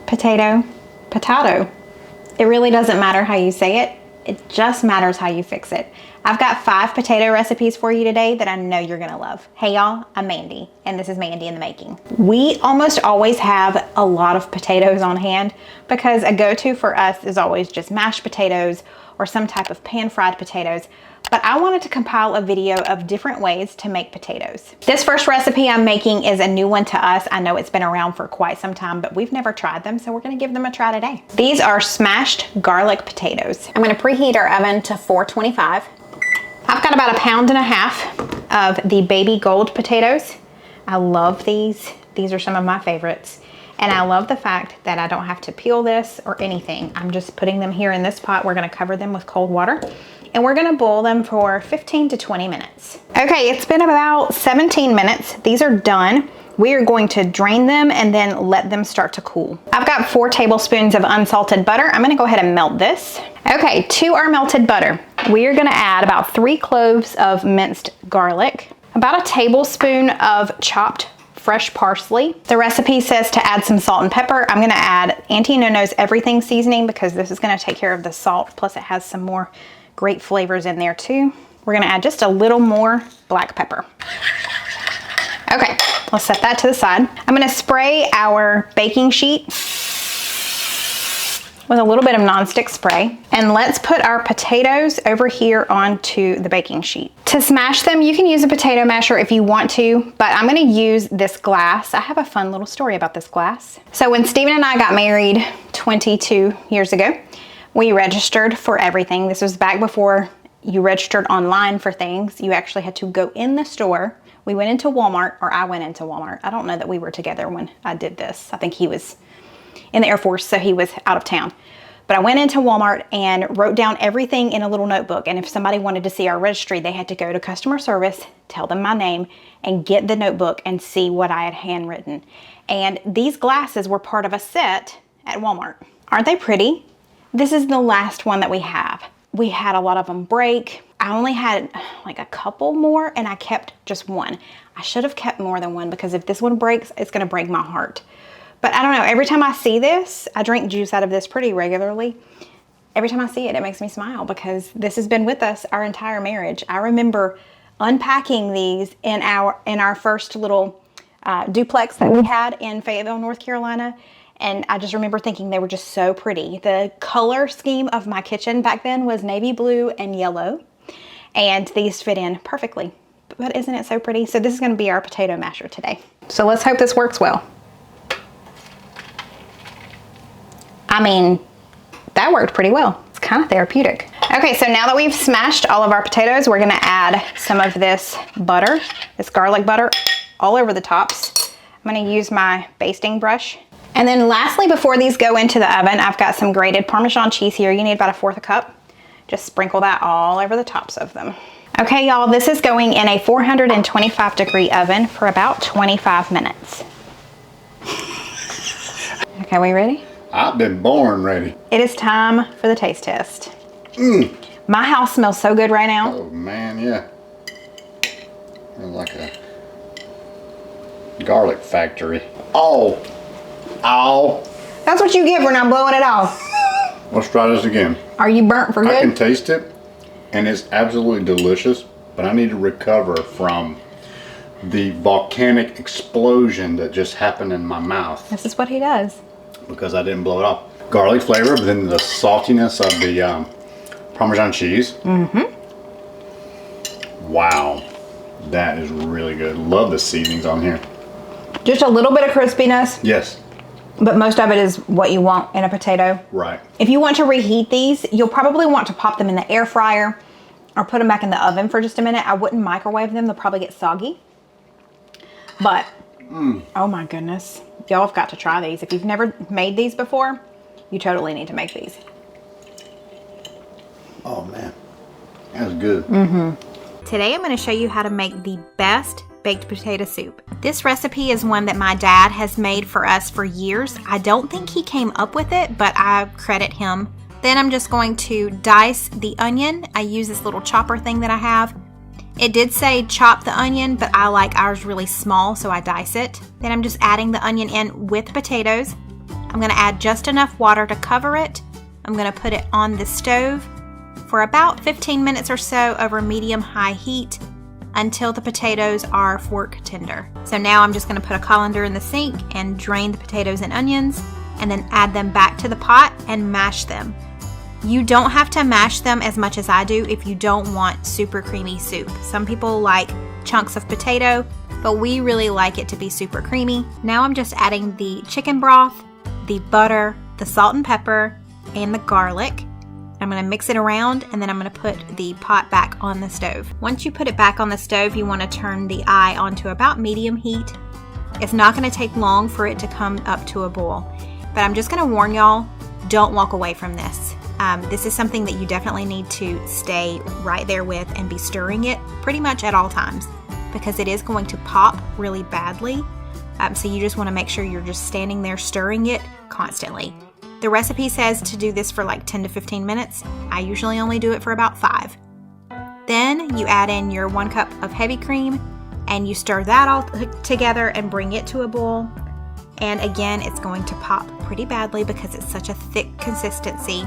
potato, potato. It really doesn't matter how you say it. It just matters how you fix it. I've got 5 potato recipes for you today that I know you're gonna love. Hey y'all, I'm Mandy, and this is Mandy in the Making. We almost always have a lot of potatoes on hand because a go-to for us is always just mashed potatoes or some type of pan-fried potatoes. But I wanted to compile a video of different ways to make potatoes. This first recipe I'm making is a new one to us. I know it's been around for quite some time, but we've never tried them, so we're gonna give them a try today. These are smashed garlic potatoes. I'm gonna preheat our oven to 425. I've got about 1.5 pounds of the baby gold potatoes. I love these. These are some of my favorites. And I love the fact that I don't have to peel this or anything. I'm just putting them here in this pot. We're gonna cover them with cold water and we're gonna boil them for 15 to 20 minutes. Okay, it's been about 17 minutes. These are done. We are going to drain them and then let them start to cool. I've got 4 tablespoons of unsalted butter. I'm gonna go ahead and melt this. Okay, to our melted butter, we are gonna add about 3 cloves of minced garlic, about a tablespoon of chopped fresh parsley. The recipe says to add some salt and pepper. I'm gonna add Auntie No-No's everything seasoning because this is gonna take care of the salt, plus it has some more great flavors in there too. We're gonna add just a little more black pepper. Okay, let's set that to the side. I'm gonna spray our baking sheet with a little bit of nonstick spray. And let's put our potatoes over here onto the baking sheet. To smash them, you can use a potato masher if you want to, but I'm gonna use this glass. I have a fun little story about this glass. So when Steven and I got married 22 years ago, we registered for everything. This was back before you registered online for things. You actually had to go in the store. We went into Walmart, or I went into Walmart. I don't know that we were together when I did this. I think he was in the Air Force, so he was out of town. But I went into Walmart and wrote down everything in a little notebook. And if somebody wanted to see our registry, they had to go to customer service, tell them my name, and get the notebook and see what I had handwritten. And these glasses were part of a set at Walmart. Aren't they pretty? This is the last one that we have. We had a lot of them break. I only had like a couple more and I kept just one. I should have kept more than one because if this one breaks, it's gonna break my heart. But I don't know, every time I see this, I drink juice out of this pretty regularly. Every time I see it, it makes me smile because this has been with us our entire marriage. I remember unpacking these in our first little duplex that we had in Fayetteville, North Carolina. And I just remember thinking they were just so pretty. The color scheme of my kitchen back then was navy blue and yellow. And these fit in perfectly. But isn't it so pretty? So this is gonna be our potato masher today. So let's hope this works well. I mean, that worked pretty well. It's kind of therapeutic. Okay, so now that we've smashed all of our potatoes, we're gonna add some of this butter, this garlic butter, all over the tops. I'm gonna use my basting brush. And then lastly, before these go into the oven, I've got some grated Parmesan cheese here. You need about 1/4 cup. Just sprinkle that all over the tops of them. Okay, y'all, this is going in a 425-degree oven for about 25 minutes. Okay, we ready? I've been born ready. It is time for the taste test. My house smells so good right now. Oh man, yeah. It's like a garlic factory. Oh. Ow. That's what you get for not blowing it off. Let's try this again. Are you burnt for good? I can taste it and it's absolutely delicious, but I need to recover from the volcanic explosion that just happened in my mouth. This is what he does. Because I didn't blow it off. Garlic flavor, but then the saltiness of the Parmesan cheese. Wow, that is really good. Love the seasonings on here. Just a little bit of crispiness. Yes. But most of it is what you want in a potato. Right. If you want to reheat these, you'll probably want to pop them in the air fryer or put them back in the oven for just a minute. I wouldn't microwave them. They'll probably get soggy. But, oh my goodness. Y'all have got to try these. If you've never made these before, you totally need to make these. Oh man, that's good. Today I'm going to show you how to make the best baked potato soup. This recipe is one that my dad has made for us for years. I don't think he came up with it, but I credit him. Then I'm just going to dice the onion. I use this little chopper thing that I have. It did say chop the onion, but I like ours really small, so I dice it. Then I'm just adding the onion in with potatoes. I'm gonna add just enough water to cover it. I'm gonna put it on the stove for about 15 minutes or so over medium-high heat until the potatoes are fork tender. So now I'm just gonna put a colander in the sink and drain the potatoes and onions, and then add them back to the pot and mash them. You don't have to mash them as much as I do if you don't want super creamy soup. Some people like chunks of potato, but we really like it to be super creamy. Now I'm just adding the chicken broth, the butter, the salt and pepper, and the garlic. I'm gonna mix it around, and then I'm gonna put the pot back on the stove. Once you put it back on the stove, you wanna turn the eye onto about medium heat. It's not gonna take long for it to come up to a boil, but I'm just gonna warn y'all, don't walk away from this. This is something that you definitely need to stay right there with and be stirring it pretty much at all times, because it is going to pop really badly. So you just wanna make sure you're just standing there stirring it constantly. The recipe says to do this for like 10 to 15 minutes. I usually only do it for about 5. Then you add in your 1 cup of heavy cream and you stir that all together and bring it to a boil. And again, it's going to pop pretty badly because it's such a thick consistency.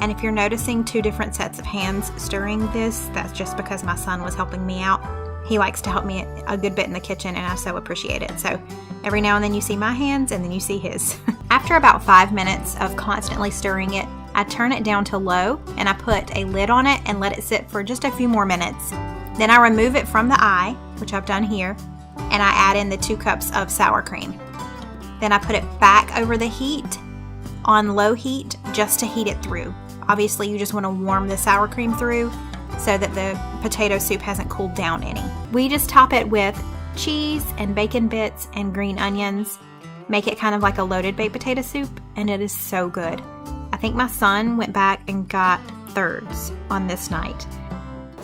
And if you're noticing 2 different sets of hands stirring this, that's just because my son was helping me out. He likes to help me a good bit in the kitchen, and I so appreciate it. So every now and then you see my hands and then you see his. After about 5 minutes of constantly stirring it, I turn it down to low and I put a lid on it and let it sit for just a few more minutes. Then I remove it from the eye, which I've done here, and I add in the 2 cups of sour cream. Then I put it back over the heat on low heat just to heat it through. Obviously you just want to warm the sour cream through so that the potato soup hasn't cooled down any. We just top it with cheese and bacon bits and green onions. Make it kind of like a loaded baked potato soup, and it is so good. I think my son went back and got 3rds on this night.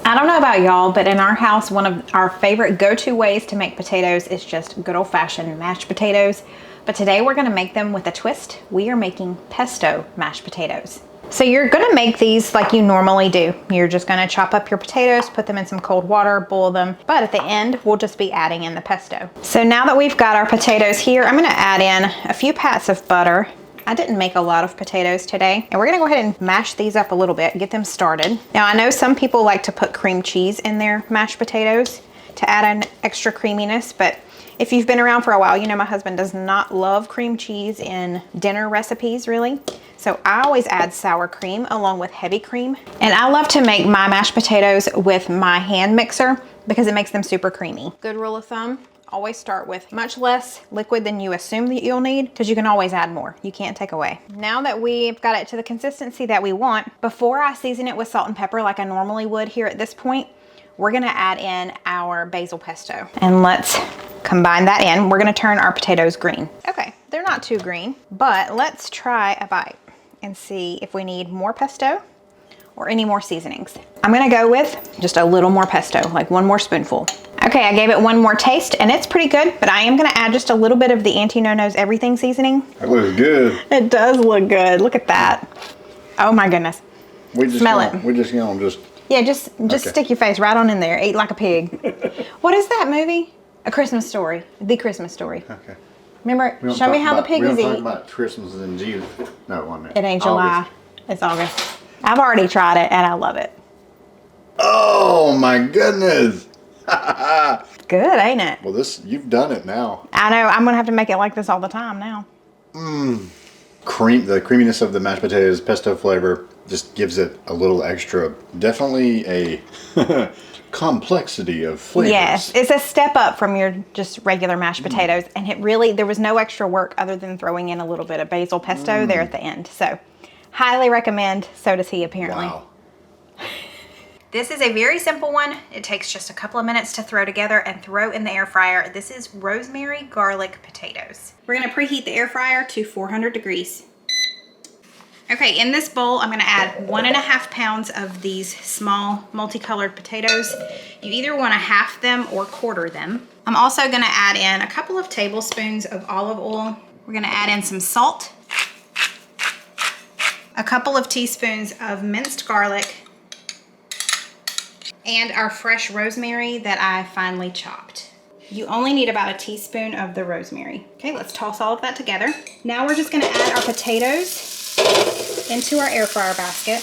I don't know about y'all, but in our house, one of our favorite go-to ways to make potatoes is just good old-fashioned mashed potatoes. But today we're gonna make them with a twist. We are making pesto mashed potatoes. So you're gonna make these like you normally do. You're just gonna chop up your potatoes, put them in some cold water, boil them, but at the end, we'll just be adding in the pesto. So now that we've got our potatoes here, I'm gonna add in a few pats of butter. I didn't make a lot of potatoes today, and we're gonna go ahead and mash these up a little bit, get them started. Now I know some people like to put cream cheese in their mashed potatoes to add an extra creaminess, but if you've been around for a while, you know my husband does not love cream cheese in dinner recipes, really. So I always add sour cream along with heavy cream. And I love to make my mashed potatoes with my hand mixer because it makes them super creamy. Good rule of thumb, always start with much less liquid than you assume that you'll need, because you can always add more. You can't take away. Now that we've got it to the consistency that we want, before I season it with salt and pepper like I normally would here at this point, we're gonna add in our basil pesto. And let's combine that in. We're gonna turn our potatoes green. Okay, they're not too green, but let's try a bite and see if we need more pesto or any more seasonings. I'm gonna go with just a little more pesto, like 1 more spoonful. Okay, I gave it 1 more taste and it's pretty good, but I am gonna add just a little bit of the Auntie No Knows Everything seasoning. That looks good. It does look good, look at that. Oh my goodness. Smell it. We're just gonna Yeah, just okay. Stick your face right on in there, eat like a pig. What is that movie? A Christmas Story, The Christmas Story. Okay. Remember, show me how the pigs eat. We don't talk about Christmas in Jesus. No, 1 minute. It ain't July, it's August. I've already tried it and I love it. Oh my goodness. Good, ain't it? Well, you've done it now. I know, I'm gonna have to make it like this all the time now. The creaminess of the mashed potatoes, pesto flavor, just gives it a little extra, definitely a complexity of flavors. Yes, it's a step up from your just regular mashed potatoes, and there was no extra work other than throwing in a little bit of basil pesto there at the end. So, highly recommend. So does he, apparently. Wow. This is a very simple one. It takes just a couple of minutes to throw together and throw in the air fryer. This is rosemary garlic potatoes. We're gonna preheat the air fryer to 400 degrees. Okay, in this bowl, I'm gonna add 1.5 pounds of these small multicolored potatoes. You either wanna half them or quarter them. I'm also gonna add in a couple of tablespoons of olive oil. We're gonna add in some salt, a couple of teaspoons of minced garlic, and our fresh rosemary that I finely chopped. You only need about a teaspoon of the rosemary. Okay, let's toss all of that together. Now we're just gonna add our potatoes into our air fryer basket.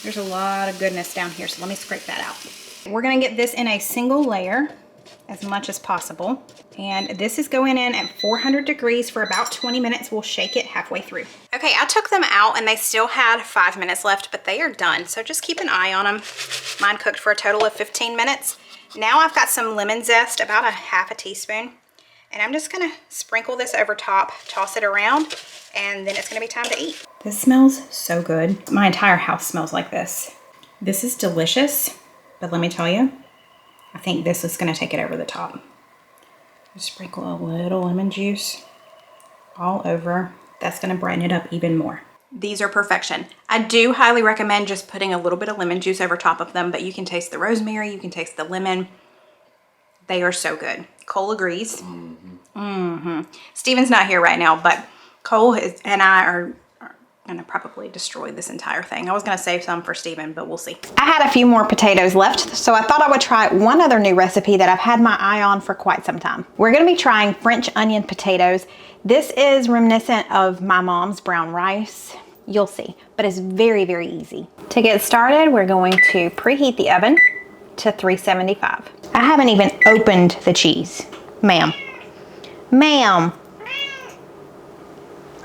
There's a lot of goodness down here, so let me scrape that out. We're gonna get this in a single layer as much as possible. And this is going in at 400 degrees for about 20 minutes. We'll shake it halfway through. Okay, I took them out and they still had 5 minutes left, but they are done. So just keep an eye on them. Mine cooked for a total of 15 minutes. Now I've got some lemon zest, about a half a teaspoon. And I'm just gonna sprinkle this over top, toss it around, and then it's gonna be time to eat. This smells so good. My entire house smells like this. This is delicious, but let me tell you, I think this is gonna take it over the top. Just sprinkle a little lemon juice all over. That's gonna brighten it up even more. These are perfection. I do highly recommend just putting a little bit of lemon juice over top of them, but you can taste the rosemary, you can taste the lemon. They are so good. Cole agrees. Steven's not here right now, but Cole and I are gonna probably destroy this entire thing. I was gonna save some for Steven, but we'll see. I had a few more potatoes left, so I thought I would try one other new recipe that I've had my eye on for quite some time. We're gonna be trying French onion potatoes. This is reminiscent of my mom's brown rice. You'll see, but it's very, very easy. To get started, we're going to preheat the oven to 375. I haven't even opened the cheese. Ma'am. Ma'am.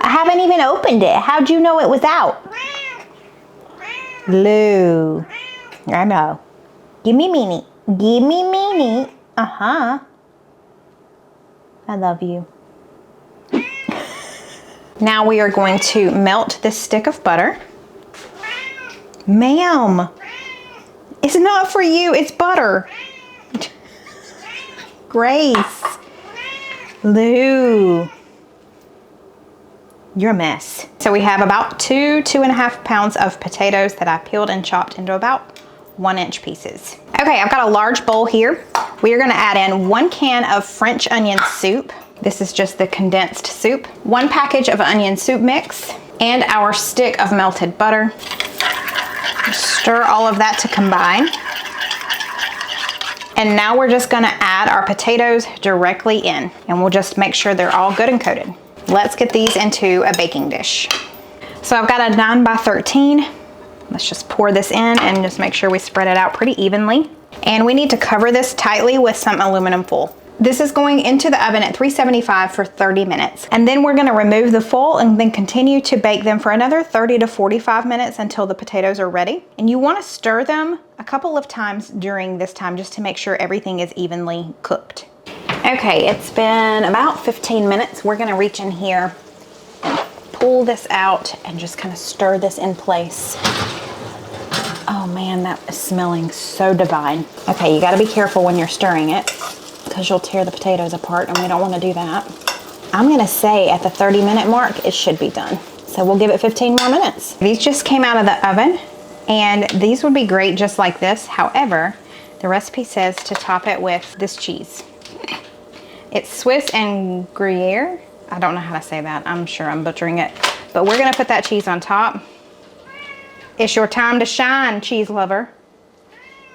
I haven't even opened it. How'd you know it was out? Lou. I know. Give me Meanie. Give me Meanie. Uh-huh. I love you. Now we are going to melt this stick of butter. Ma'am. It's not for you. It's butter. Grace. Lou. You're a mess. So we have about 2.5 pounds of potatoes that I peeled and chopped into about 1-inch pieces. Okay, I've got a large bowl here. We are gonna add in 1 can of French onion soup. This is just the condensed soup. 1 package of onion soup mix and our stick of melted butter. Stir all of that to combine. And now we're just gonna add our potatoes directly in, and we'll just make sure they're all good and coated. Let's get these into a baking dish. So I've got a 9 by 13. Let's just pour this in and just make sure we spread it out pretty evenly. And we need to cover this tightly with some aluminum foil. This is going into the oven at 375 for 30 minutes. And then we're gonna remove the foil and then continue to bake them for another 30 to 45 minutes until the potatoes are ready. And you wanna stir them a couple of times during this time just to make sure everything is evenly cooked. Okay, it's been about 15 minutes. We're gonna reach in here and pull this out and just kind of stir this in place. Oh man, that is smelling so divine. Okay, you gotta be careful when you're stirring it because you'll tear the potatoes apart and we don't wanna do that. I'm gonna say at the 30-minute mark, it should be done. So we'll give it 15 more minutes. These just came out of the oven and these would be great just like this. However, the recipe says to top it with this cheese. It's Swiss and Gruyere. I don't know how to say that. I'm sure I'm butchering it. But we're gonna put that cheese on top. It's your time to shine, cheese lover.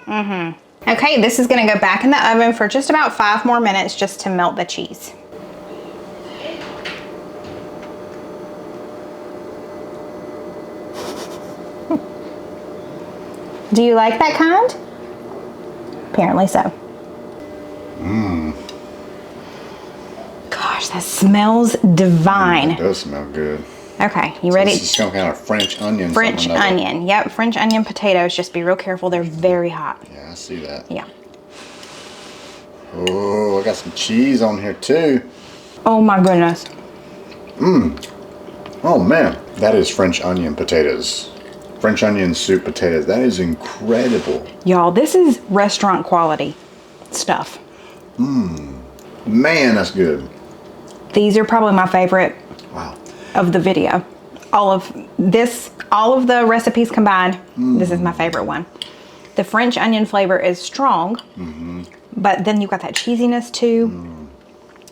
Okay, this is gonna go back in the oven for just about 5 more minutes just to melt the cheese. Do you like that kind? Apparently so. Gosh, that smells divine. It does smell good. Okay, you ready? This is some kind of French onion. French onion, yep, French onion potatoes. Just be real careful, they're very hot. Yeah, I see that. Yeah. Oh, I got some cheese on here too. Oh my goodness. Oh man, that is French onion potatoes. French onion soup potatoes. That is incredible. Y'all, this is restaurant quality stuff. Man, that's good. These are probably my favorite of the video. All of the recipes combined, this is my favorite one. The French onion flavor is strong, but then you've got that cheesiness too.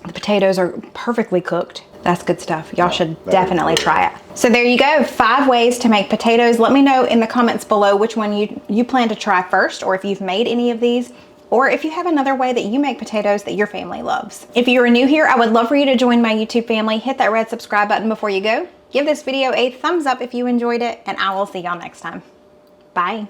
The potatoes are perfectly cooked. That's good stuff. Y'all should definitely try it. So there you go, 5 ways to make potatoes. Let me know in the comments below which one you plan to try first, or if you've made any of these. or if you have another way that you make potatoes that your family loves. If you are new here, I would love for you to join my YouTube family. Hit that red subscribe button before you go. Give this video a thumbs up if you enjoyed it, and I will see y'all next time. Bye.